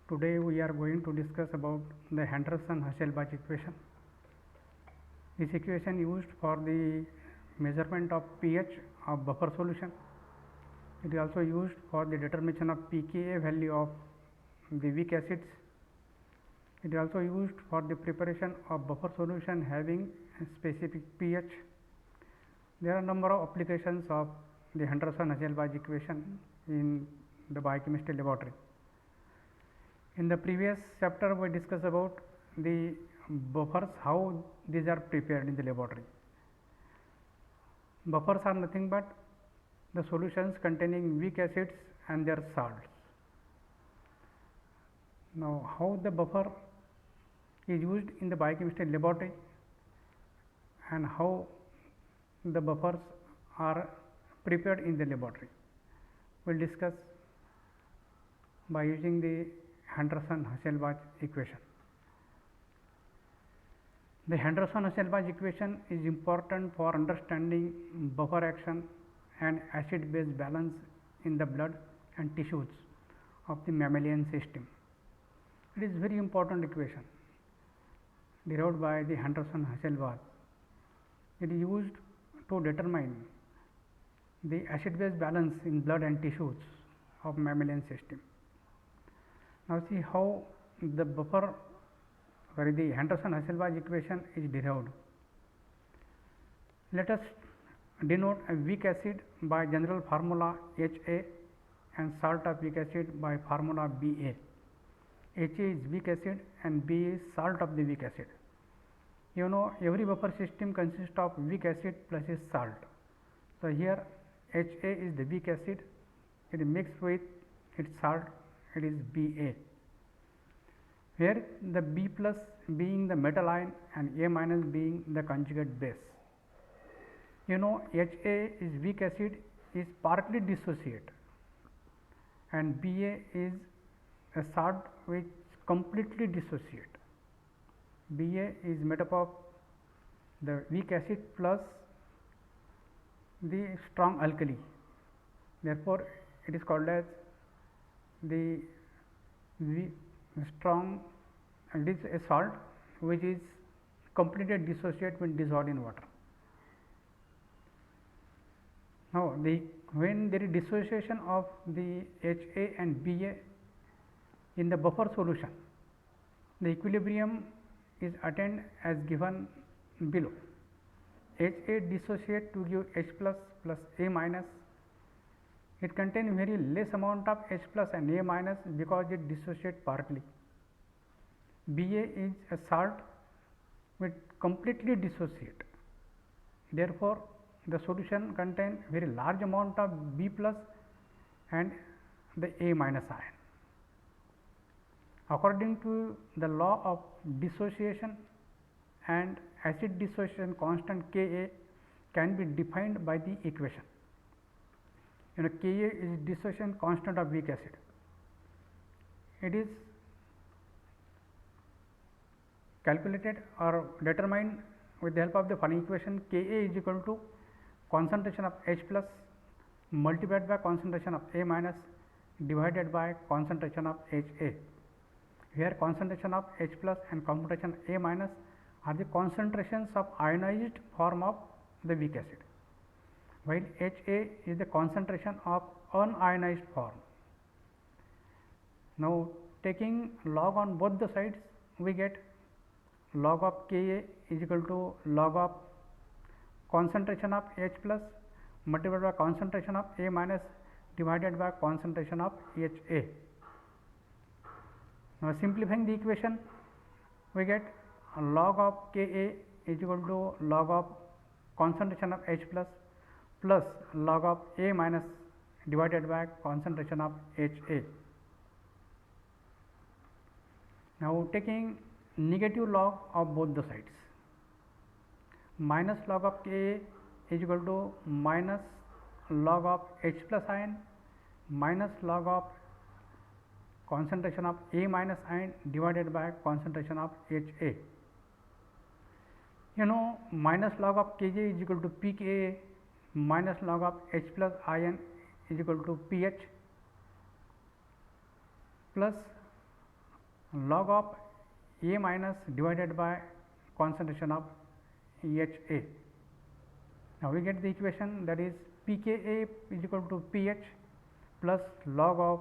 Today we are going to discuss about the Henderson-Hasselbalch equation. This equation used for the measurement of pH of buffer solution. It is also used for the determination of pKa value of the weak acids. It is also used for the preparation of buffer solution having a specific pH. There are number of applications of the Henderson-Hasselbalch equation in the biochemistry laboratory. In the previous chapter, we discussed about the buffers, how these are prepared in the laboratory. Buffers are nothing but the solutions containing weak acids and their salts. Now, how the buffer is used in the biochemistry laboratory and how the buffers are prepared in the laboratory, we will discuss by using the Henderson-Hasselbalch equation. The Henderson-Hasselbalch equation is important for understanding buffer action and acid base balance in the blood and tissues of the mammalian system. It is very important equation derived by the Henderson-Hasselbalch. It is used to determine the acid base balance in blood and tissues of mammalian system. Now, see how the buffer or the Henderson-Hasselbalch equation is derived. Let us denote a weak acid by general formula Ha and salt of weak acid by formula Ba. Ha is weak acid and Ba is salt of the weak acid. You know, every buffer system consists of weak acid plus a salt. So, here Ha is the weak acid, it is mixed with its salt, it is Ba, where the B plus being the metal ion and A minus being the conjugate base. You know, Ha is weak acid is partly dissociate and Ba is a salt which completely dissociate. Ba is made up of the weak acid plus the strong alkali. Therefore, it is called as the strong, and it is a salt which is completely dissociate when dissolved in water. Now, when there is dissociation of the Ha and Ba in the buffer solution, the equilibrium is attained as given below. Ha dissociate to give H plus plus A minus. It contains very less amount of H plus and A minus because it dissociate partly. Ba is a salt which completely dissociate. Therefore, the solution contains very large amount of B plus and the A minus ion. According to the law of dissociation and acid dissociation constant Ka can be defined by the equation. You know, Ka is dissociation constant of weak acid. It is calculated or determined with the help of the following equation. Ka is equal to concentration of H plus multiplied by concentration of A minus divided by concentration of Ha, where concentration of H plus and concentration A minus are the concentrations of ionized form of the weak acid, while Ha is the concentration of unionized form. Now, taking log on both the sides, we get log of Ka is equal to log of concentration of H plus multiplied by concentration of A minus divided by concentration of Ha. Now, simplifying the equation, we get log of Ka is equal to log of concentration of H plus plus log of A minus divided by concentration of Ha. Now, taking negative log of both the sides, minus log of Ka is equal to minus log of H plus ion minus log of concentration of A minus ion divided by concentration of Ha. You know, minus log of Kj is equal to pKa minus log of H plus ion is equal to pH plus log of A minus divided by concentration of HA. Now we get the equation that is pKa is equal to pH plus log of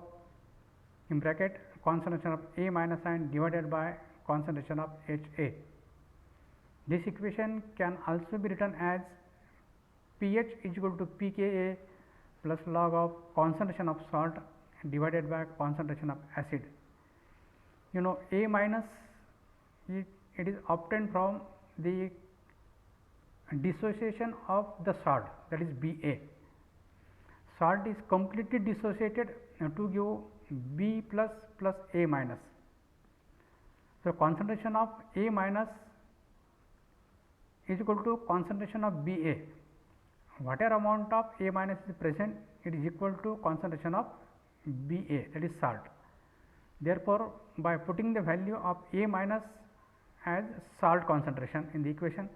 in bracket concentration of A minus ion divided by concentration of HA. This equation can also be written as pH is equal to pKa plus log of concentration of salt divided by concentration of acid. You know, A minus it is obtained from the dissociation of the salt, that is Ba. Salt is completely dissociated to give B plus plus A minus. So, concentration of A minus is equal to concentration of Ba. Whatever amount of A minus is present, it is equal to concentration of Ba, that is salt. Therefore, by putting the value of A minus as salt concentration in the equation,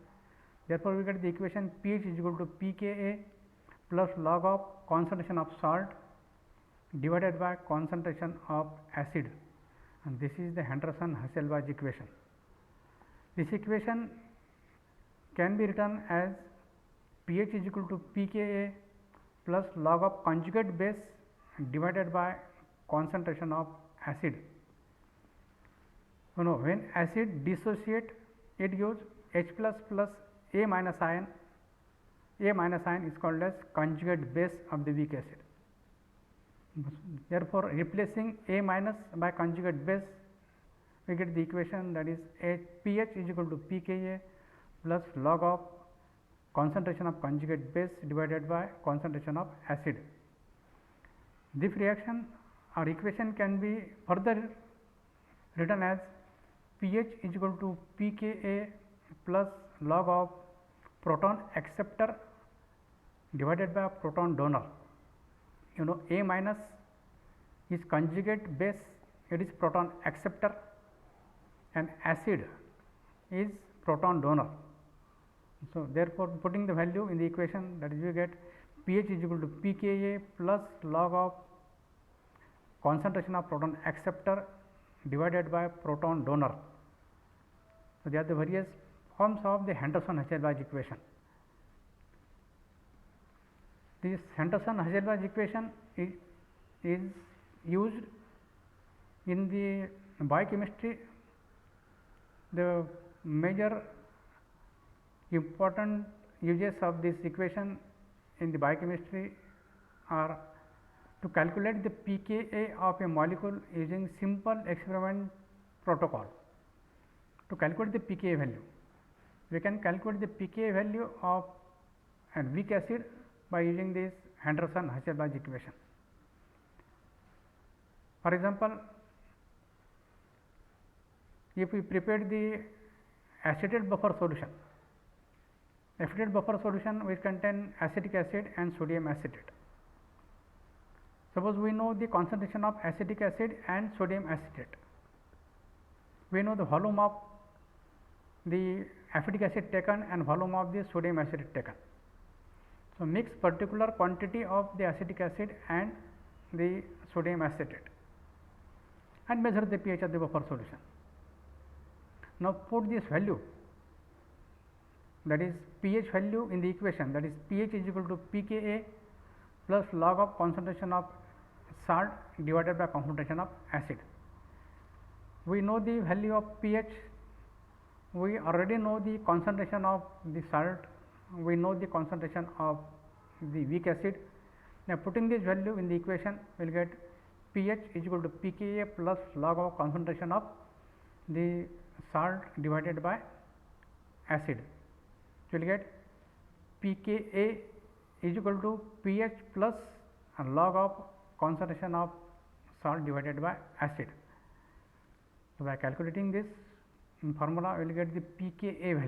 therefore, we get the equation pH is equal to pKa plus log of concentration of salt divided by concentration of acid, and this is the Henderson-Hasselbalch equation. This equation can be written as pH is equal to pKa plus log of conjugate base divided by concentration of acid. You know, when acid dissociate, it gives H plus plus A minus ion. A minus ion is called as conjugate base of the weak acid. Therefore, replacing A minus by conjugate base, we get the equation that is pH is equal to pKa plus log of concentration of conjugate base divided by concentration of acid. This reaction or equation can be further written as pH is equal to pKa plus log of proton acceptor divided by proton donor. You know, A minus is conjugate base, it is proton acceptor, and acid is proton donor. So, therefore, putting the value in the equation, that is we get pH is equal to pKa plus log of concentration of proton acceptor divided by proton donor. So, they are the various forms of the Henderson-Hasselbalch equation. This Henderson-Hasselbalch equation is used in the biochemistry. The major important uses of this equation in the biochemistry are to calculate the pKa of a molecule using simple experiment protocol. To calculate the pKa value, we can calculate the pKa value of a weak acid by using this Henderson-Hasselbalch equation. For example, if we prepare the acetate buffer solution, acetate buffer solution which contain acetic acid and sodium acetate. Suppose we know the concentration of acetic acid and sodium acetate. We know the volume of the acetic acid taken and volume of the sodium acetate taken. So, mix particular quantity of the acetic acid and the sodium acetate and measure the pH of the buffer solution. Now, put this value, that is pH value, in the equation, that is pH is equal to pKa plus log of concentration of salt divided by concentration of acid. We know the value of pH, we already know the concentration of the salt, we know the concentration of the weak acid. Now, putting this value in the equation, we will get pH is equal to pKa plus log of concentration of the salt divided by acid. So, we will get pKa is equal to pH plus log of concentration of salt divided by acid. So, by calculating this formula, we will get the pKa value.